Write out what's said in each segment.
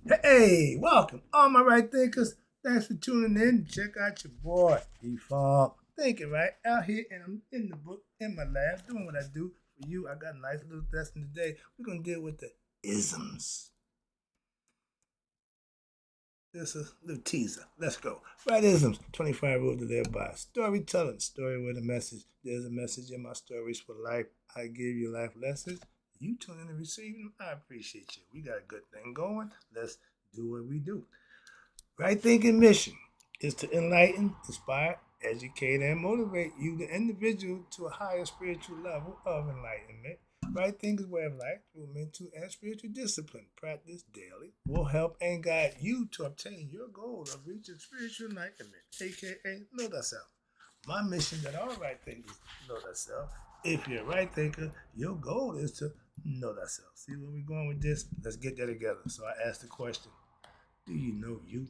Hey, welcome, all my right thinkers. Thanks for tuning in. Check out your boy, Default. Thinking right out here, and I'm in the book, in my lab, doing what I do for you. I got a nice little lesson today. We're gonna deal with the isms. This is a little teaser. Let's go. Right isms. 25 rules to live by. Storytelling. Story with a message. There's a message in my stories for life. I give you life lessons. You tune in and receive them. I appreciate you. We got a good thing going. Let's do what we do. Right thinking mission is to enlighten, inspire, educate, and motivate you, the individual, to a higher spiritual level of enlightenment. Right thinking way of life through mental and spiritual discipline, practice daily, will help and guide you to obtain your goal of reaching spiritual enlightenment, aka know thyself. My mission that all right thinkers know thyself. If you're a right thinker, your goal is to know thyself. See where we're going with this? Let's get that together. So I asked the question, do you know you?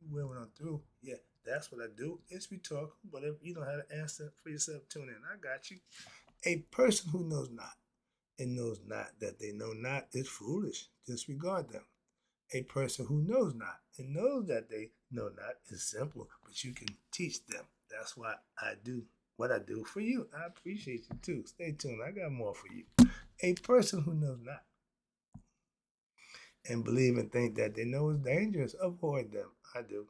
You will when I'm through. Yeah, that's what I do. It's we talk, but if you don't have an answer for yourself, tune in. I got you. A person who knows not and knows not that they know not is foolish. Disregard them. A person who knows not and knows that they know not is simple, but you can teach them. That's why I do what I do for you. I appreciate you too. Stay tuned. I got more for you. A person who knows not and believe and think that they know is dangerous, avoid them. I do.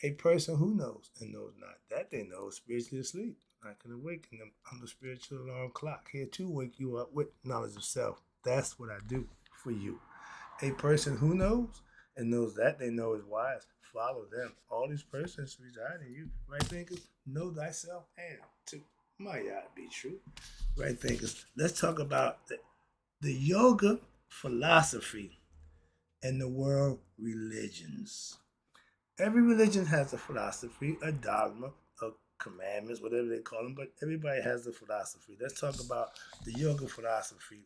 A person who knows and knows not that they know is spiritually asleep. I can awaken them. I'm the spiritual alarm clock here to wake you up with knowledge of self. That's what I do for you. A person who knows and knows that they know is wise. Follow them. All these persons reside in you. Right thinkers, know thyself and to my God be true. Right thinkers, let's talk about the yoga philosophy and the world religions. Every religion has a philosophy, a dogma, a commandments, whatever they call them, but everybody has a philosophy. Let's talk about the yoga philosophy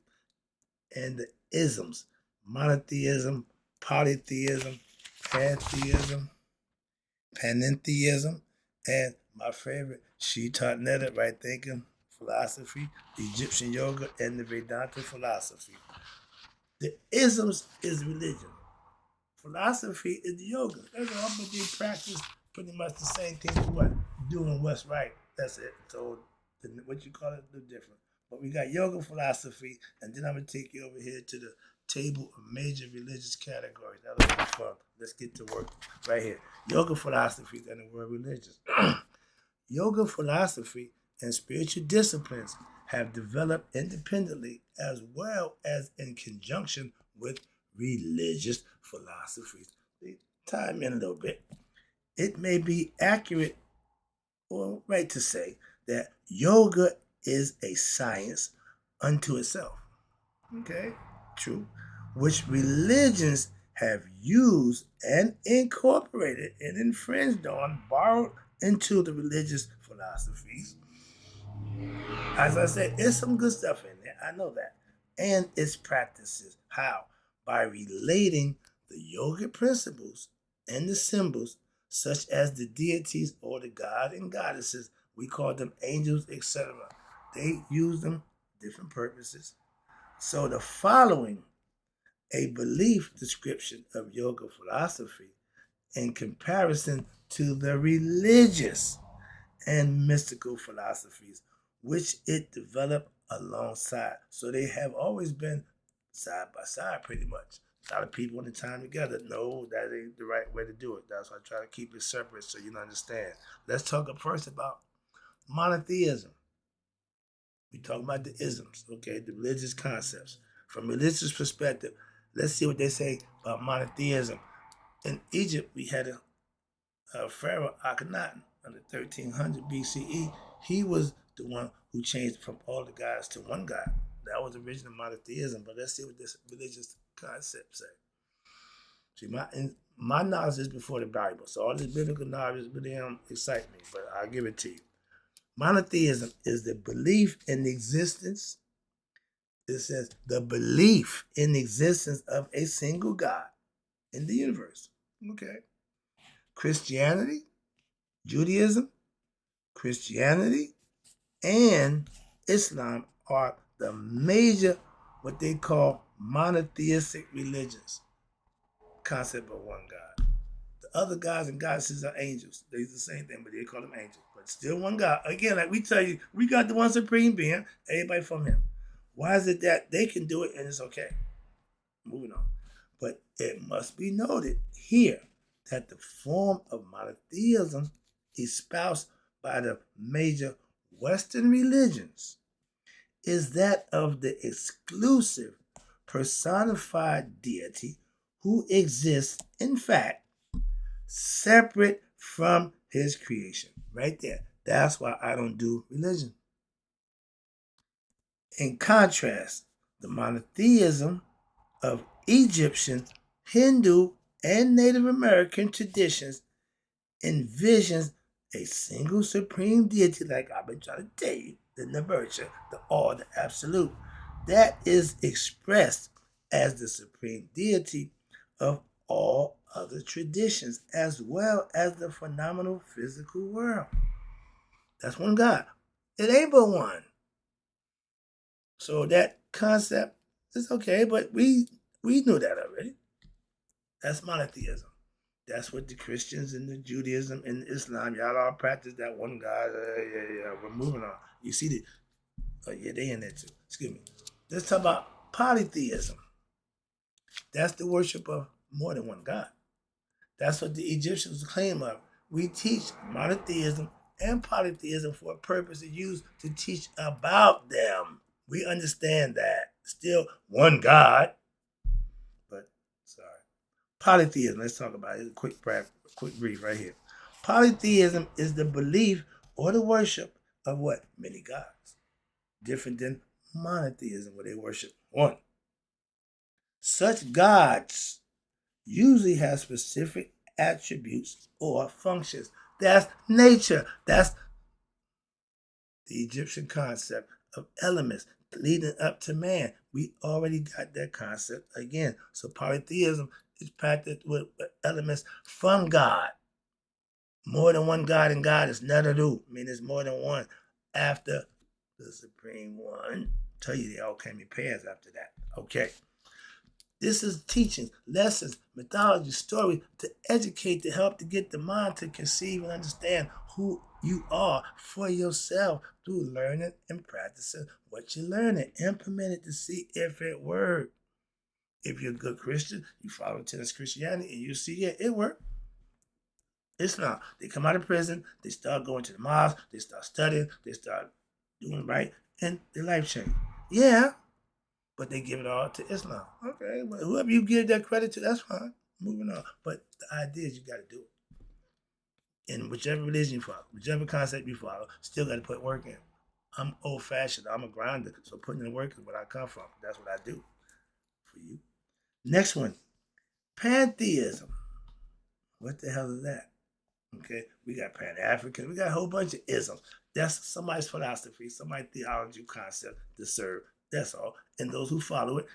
and the isms: monotheism, polytheism, pantheism, panentheism, and my favorite, Netta, right thinking philosophy, the Egyptian yoga, and the Vedanta philosophy. The isms is religion. Philosophy is the yoga. That's all, but they practice pretty much the same thing as what doing what's right. That's it. So what you call it, no different. But we got yoga philosophy, and then I'm gonna take you over here to the table of major religious categories. That'll be fun. Let's get to work right here. Yoga philosophy and the word religious. Yoga philosophy and spiritual disciplines have developed independently as well as in conjunction with religious philosophies. Time in a little bit. It may be accurate or right to say that yoga is a science unto itself. Okay, true. Which religions have used and incorporated and infringed on, borrowed into the religious philosophies. As I said, there's some good stuff in there. I know that. And its practices. How? By relating the yoga principles and the symbols, such as the deities or the god and goddesses. We call them angels, etc. They use them different purposes. So the following a belief description of yoga philosophy in comparison to the religious and mystical philosophies, which it developed alongside. So they have always been side by side, pretty much. A lot of people in the time together know that ain't the right way to do it. That's why I try to keep it separate so you understand. Let's talk first about monotheism. We talk about the isms, okay, the religious concepts. From a religious perspective, let's see what they say about monotheism. In Egypt, we had a pharaoh Akhenaten under 1300 BCE. He was the one who changed from all the gods to one god. That was the original monotheism. But let's see what this religious concept say. See, my knowledge is before the Bible, so all this biblical knowledge really don't excite me. But I'll give it to you. Monotheism is the belief in the existence. It says the belief in the existence of a single God in the universe. Okay. Christianity, Judaism, Christianity, and Islam are the major, what they call monotheistic religions. concept of one God. The other gods and goddesses are angels. They're the same thing, but they call them angels. But still one God. Again, like we tell you, we got the one supreme being, everybody from him. Why is it that they can do it and it's okay? Moving on. But it must be noted here that the form of monotheism espoused by the major Western religions is that of the exclusive personified deity who exists, in fact, separate from his creation. Right there. That's why I don't do religion. In contrast, the monotheism of Egyptian, Hindu, and Native American traditions envisions a single supreme deity, like I've been trying to tell you, the Nabircha, the all, the absolute, that is expressed as the supreme deity of all other traditions, as well as the phenomenal physical world. That's one God. It ain't but one. So that concept is okay, but we knew that already. That's monotheism. That's what the Christians and the Judaism and Islam, y'all all practice that one God. We're moving on. You see the, they in there too. Excuse me. Let's talk about polytheism. That's the worship of more than one God. That's what the Egyptians claim of. We teach monotheism and polytheism for a purpose to use to teach about them. We understand that. Still one God. But, sorry. Polytheism, let's talk about it. Quick brief right here. Polytheism is the belief or the worship of what? Many gods. Different than monotheism, where they worship one. Such gods usually have specific attributes or functions. That's nature. That's the Egyptian concept of elements leading up to man. We already got that concept again. So polytheism is practiced with elements from God. More than one God and God is none of do. I mean, there's more than one after the supreme one. Tell you they all came in pairs after that. Okay. This is teachings, lessons, mythology, story to educate, to help to get the mind to conceive and understand who you are for yourself through learning and practicing what you're learning. Implement it to see if it works. If you're a good Christian, you follow tenets Christianity and you see, yeah, it worked. Islam, they come out of prison, they start going to the mosque, they start studying, they start doing right, and their life change. Yeah, but they give it all to Islam. Okay, well, whoever you give that credit to, that's fine. Moving on. But the idea is you got to do it. In whichever religion you follow, whichever concept you follow, still got to put work in. I'm old-fashioned. I'm a grinder. So putting in the work is where I come from. That's what I do for you. Next one, pantheism. What the hell is that? Okay, we got Pan-African. We got a whole bunch of isms. That's somebody's philosophy, somebody's theology concept to serve. That's all. And those who follow it,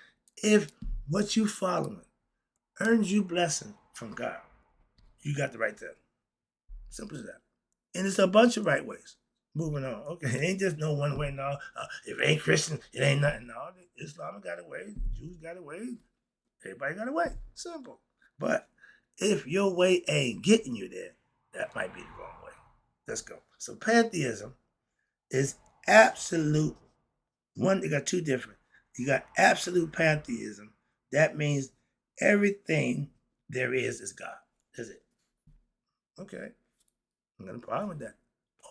if what you following earns you blessing from God, you got the right thing. Simple as that. And it's a bunch of right ways. Moving on. Okay, it ain't just no one way. No, if it ain't Christian, it ain't nothing. No, Islam got a way. The Jews got a way. Everybody got a way. Simple. But if your way ain't getting you there, that might be the wrong way. Let's go. So pantheism is absolute. One, they got two different. You got absolute pantheism. That means everything there is God. That's it. Okay. I'm not a problem with that.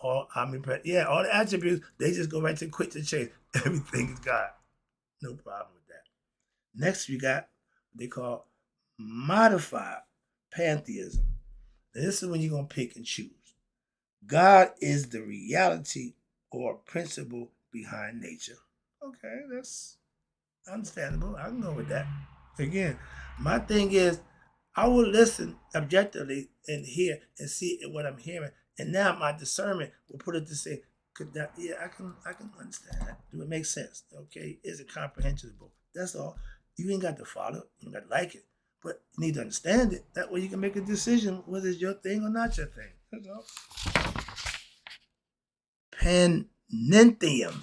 All the attributes, they just go right to quit the chase. Everything is God. No problem with that. Next, we got what they call modified pantheism. Now, this is when you're going to pick and choose. God is the reality or principle behind nature. Okay, that's understandable. I can go with that. Again, my thing is, I will listen objectively and hear and see what I'm hearing, and now my discernment will put it to say, I can understand that. Do it make sense? Okay, is it comprehensible? That's all. You ain't got to follow it. You ain't got to like it, but you need to understand it. That way, you can make a decision whether it's your thing or not your thing. That's all. Panentheism.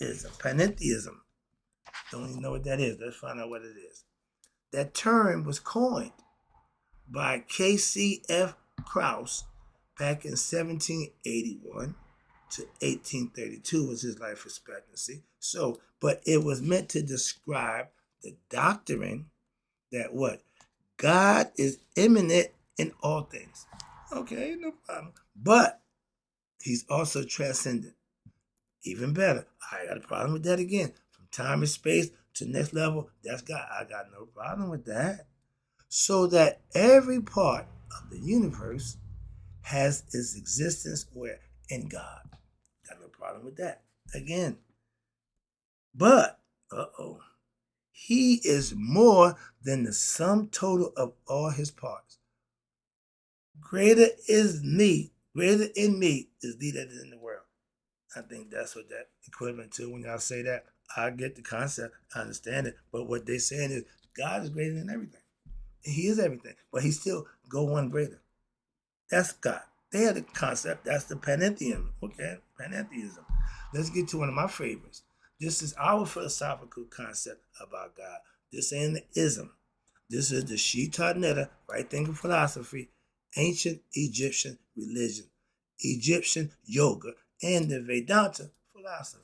Panentheism. Don't even know what that is. Let's find out what it is. That term was coined by K.C.F. Krauss back in 1781 to 1832 was his life expectancy. So, but it was meant to describe the doctrine that what? God is immanent in all things. Okay, no problem. But he's also transcendent. Even better. I got a problem with that again. From time and space to next level, that's God. I got no problem with that. So that every part of the universe has its existence where in God. Got no problem with that. Again. But, he is more than the sum total of all his parts. Greater in me is thee that is in the world. I think that's what that equivalent to when y'all say that. I get the concept, I understand it, but what they're saying is God is greater than everything. He is everything, but he still go one greater. That's God. They had the concept, that's the pantheism. Okay, pantheism. Let's get to one of my favorites. This is our philosophical concept about God. This ain't the ism. This is the Shita Netta, right thinking philosophy, ancient Egyptian religion, Egyptian yoga, and the Vedanta philosophy.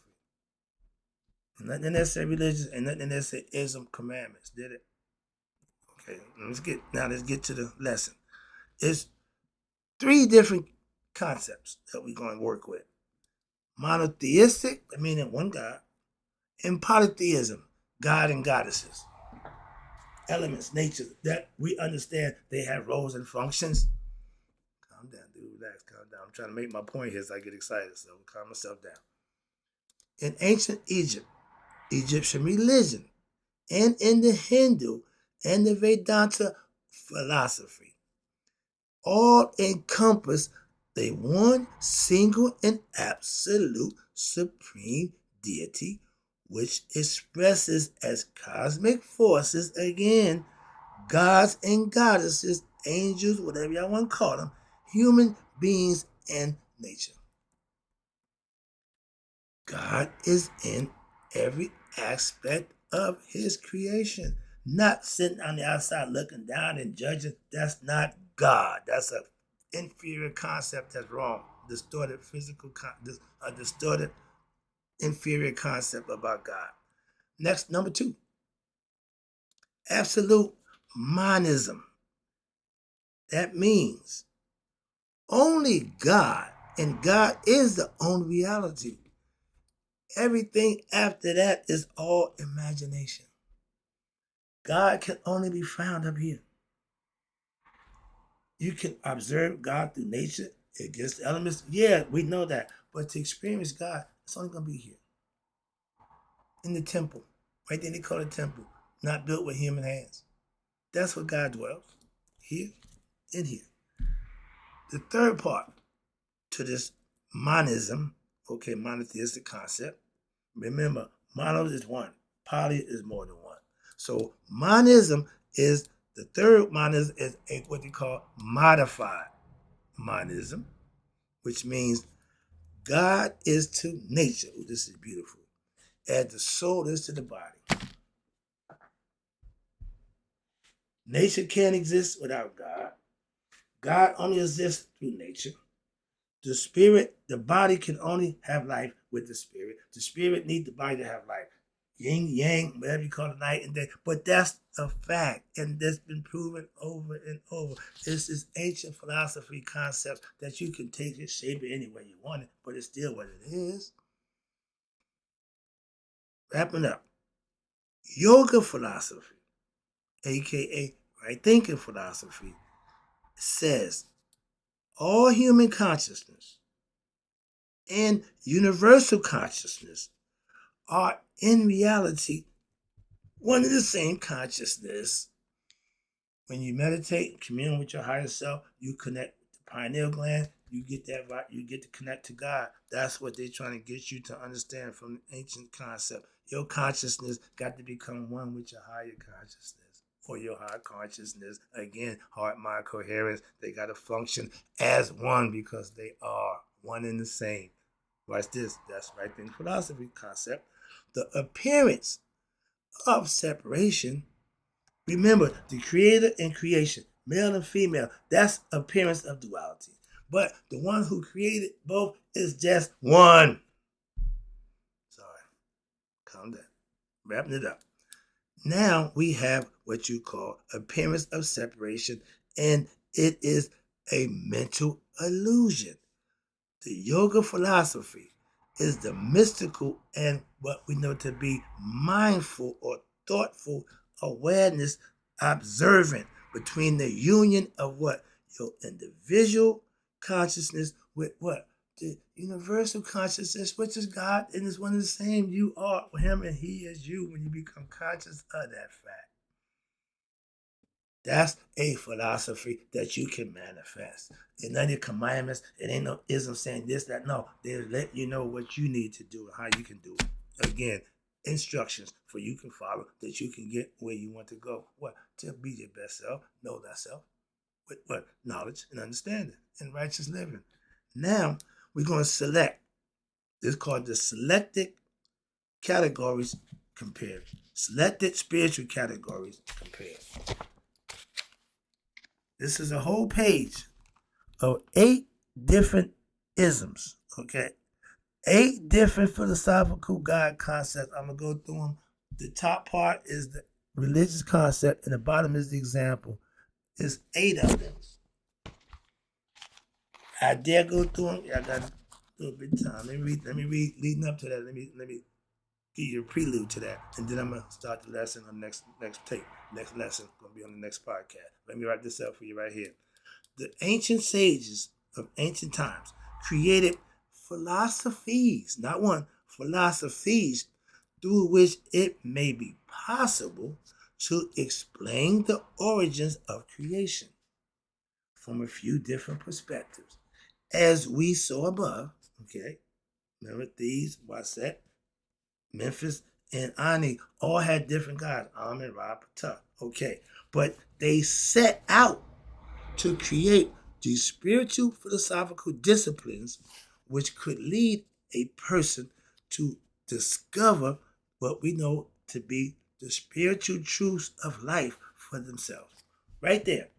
And nothing that say religion and nothing that say ism commandments, did it? Okay, let's get to the lesson. It's three different concepts that we're going to work with. Monotheistic, meaning one God, and polytheism, God and goddesses. Elements, nature, that we understand they have roles and functions. Calm down, dude, relax, calm down. I'm trying to make my point here so I get excited, so I'll calm myself down. In ancient Egypt, Egyptian religion, and in the Hindu and the Vedanta philosophy, all encompass the one single and absolute supreme deity, which expresses as cosmic forces, again, gods and goddesses, angels, whatever y'all want to call them, human beings, and nature. God is in every aspect of his creation, not sitting on the outside looking down and judging. That's not God. That's an inferior concept that's wrong. Distorted a distorted inferior concept about God. Next, number 2, absolute monism. That means only God, and God is the only reality. Everything after that is all imagination. God can only be found up here. You can observe God through nature against the elements. Yeah, we know that. But to experience God, it's only going to be here. In the temple. Right there they call it temple. Not built with human hands. That's where God dwells. Here and here. The third part to this monism, okay, monotheistic concept. Remember, mono is one. Poly is more than one. So monism is the third monism is what they call modified monism, which means God is to nature. Ooh, this is beautiful. As the soul is to the body. Nature can't exist without God. God only exists through nature. The spirit, the body can only have life with the spirit. The spirit needs the body to have life. Yin, yang, whatever you call it, night and day. But that's a fact, and that's been proven over and over. This is ancient philosophy concepts that you can take it, shape it any way you want it, but it's still what it is. Wrapping up. Yoga philosophy, aka right thinking philosophy, says all human consciousness and universal consciousness are in reality one and the same consciousness. When you meditate and commune with your higher self, you connect with the pineal gland, you get that right, you get to connect to God. That's what they're trying to get you to understand from the ancient concept. Your consciousness got to become one with your higher consciousness. Or your higher consciousness. Again, heart, mind, coherence. They got to function as one because they are one and the same. Watch this. That's right in philosophy concept. The appearance of separation. Remember, the creator and creation. male and female. That's appearance of duality. But the one who created both is just one. Sorry, calm down. Wrapping it up. Now we have what you call appearance of separation, and it is a mental illusion. The yoga philosophy is the mystical and what we know to be mindful or thoughtful awareness, observant between the union of what? Your individual consciousness with what? The universal consciousness, which is God, and is one and the same. You are him and he is you when you become conscious of that fact. That's a philosophy that you can manifest. And none of your commandments, it ain't no ism saying this, that. No, they let you know what you need to do and how you can do it. Again, instructions for you can follow that you can get where you want to go. What? To be your best self, know thyself. With what? Knowledge and understanding and righteous living. Now, we're going to select. This is called the selected categories compared. Selected spiritual categories compared. This is a whole page of 8 different isms, okay? 8 different philosophical God concepts. I'm going to go through them. The top part is the religious concept, and the bottom is the example. There's 8 of them. I dare go through them. I got a little bit of time. Let me read leading up to that. Let me give you a prelude to that, and then I'm gonna start the lesson on next tape. Next lesson gonna be on the next podcast. Let me write this up for you right here. The ancient sages of ancient times created philosophies, not one, philosophies through which it may be possible to explain the origins of creation from a few different perspectives. As we saw above, okay, remember Thebes, Waset, Memphis, and Ani all had different gods, Amen, Ra, Ptah, okay, but they set out to create these spiritual philosophical disciplines which could lead a person to discover what we know to be the spiritual truths of life for themselves. Right there.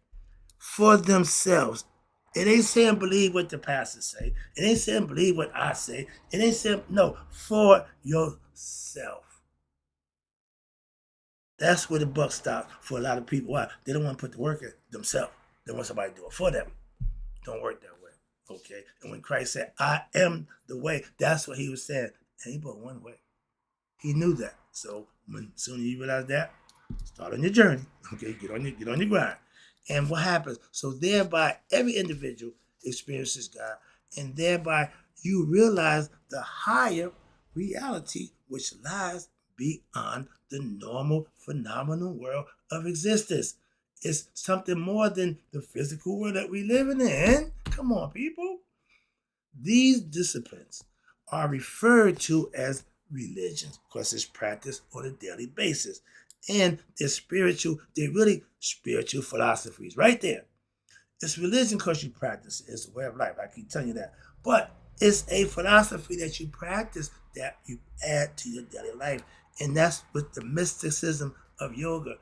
For themselves. It ain't saying believe what the pastors say. It ain't saying believe what I say. It ain't saying, no, for yourself. That's where the buck stops for a lot of people. Why? They don't want to put the work in themselves. They want somebody to do it for them. Don't work that way. Okay? And when Christ said, I am the way, that's what he was saying. Ain't but one way. He knew that. So when soon as you realize that, start on your journey. Okay, get on your grind. And what happens? So thereby every individual experiences God, and thereby you realize the higher reality which lies beyond the normal phenomenal world of existence. It's something more than the physical world that we live in. Come on, people. These disciplines are referred to as religions because it's practiced on a daily basis. And they're really spiritual philosophies right there. It's religion because you practice it. It's a way of life. I keep telling you that. But it's a philosophy that you practice that you add to your daily life. And that's with the mysticism of yoga.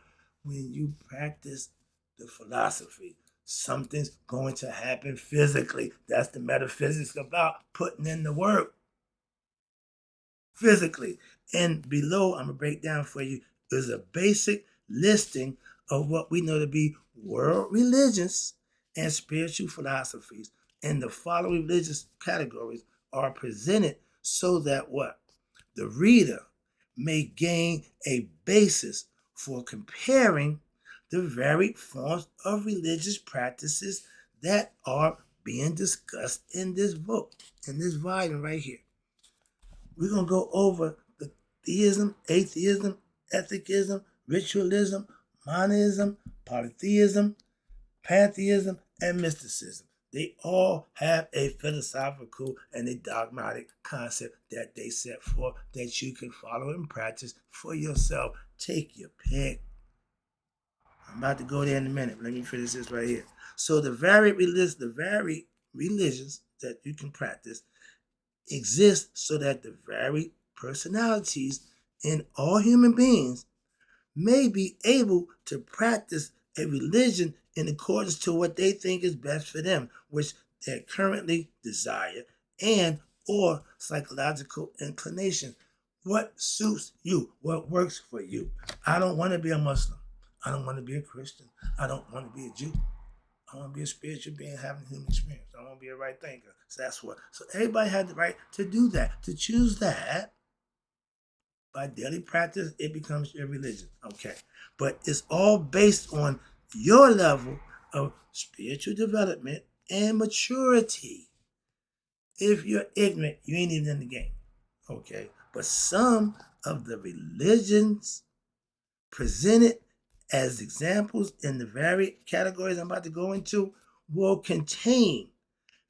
When you practice the philosophy, something's going to happen physically. That's the metaphysics about putting in the work physically. And below, I'm going to break down for you, is a basic listing of what we know to be world religions and spiritual philosophies. And the following religious categories are presented so that what? The reader may gain a basis for comparing the varied forms of religious practices that are being discussed in this book, in this volume right here. We're going to go over the theism, atheism, ethicism, ritualism, monism, polytheism, pantheism, and mysticism. They all have a philosophical and a dogmatic concept that they set forth that you can follow and practice for yourself. Take your pick. I'm about to go there in a minute. Let me finish this right here. So the varied religions that you can practice exist so that the varied personalities in all human beings may be able to practice a religion in accordance to what they think is best for them, which they currently desire, and or psychological inclination. What suits you? What works for you? I don't want to be a Muslim. I don't want to be a Christian. I don't want to be a Jew. I want to be a spiritual being having human experience. I want to be a right thinker. So that's what. So everybody had the right to do that, to choose that. By daily practice, it becomes your religion. Okay. But it's all based on your level of spiritual development and maturity. If you're ignorant, you ain't even in the game. Okay. But some of the religions presented as examples in the varied categories I'm about to go into will contain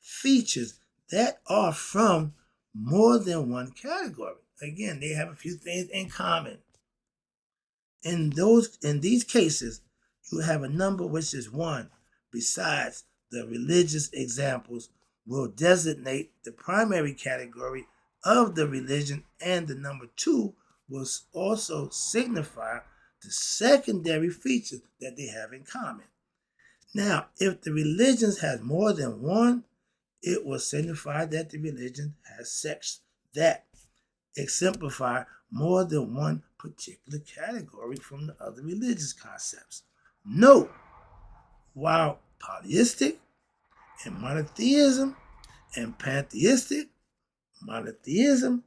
features that are from more than one category. Again, they have a few things in common. In these cases, you have a number which is one, besides the religious examples, will designate the primary category of the religion, and the number two will also signify the secondary features that they have in common. Now, if the religions has more than one, it will signify that the religion has sects that exemplify more than one particular category from the other religious concepts. Note, while polytheistic and monotheism and pantheistic monotheism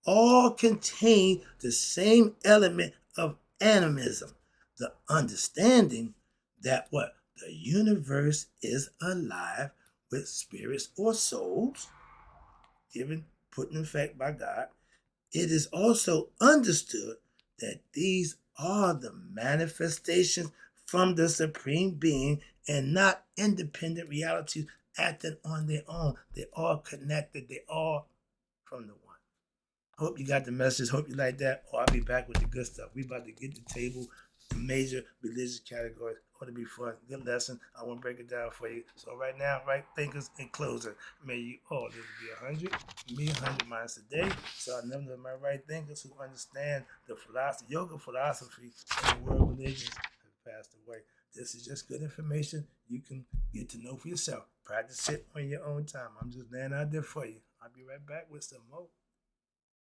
all contain the same element of animism, the understanding that what the universe is alive with spirits or souls, given, put in effect by God. It is also understood that these are the manifestations from the Supreme Being and not independent realities acting on their own. They're all connected. They're all from the one. Hope you got the message. Hope you like that. Or I'll be back with the good stuff. We about to get the table, the major religious categories. Ought to be fun. Good lesson. I want to break it down for you. So right now, right thinkers in closing. May you all live to be 100. Me 100 minus a day. So I number my right thinkers who understand the philosophy, yoga philosophy, and the world religions have passed away. This is just good information you can get to know for yourself. Practice it on your own time. I'm just laying out there for you. I'll be right back with some more.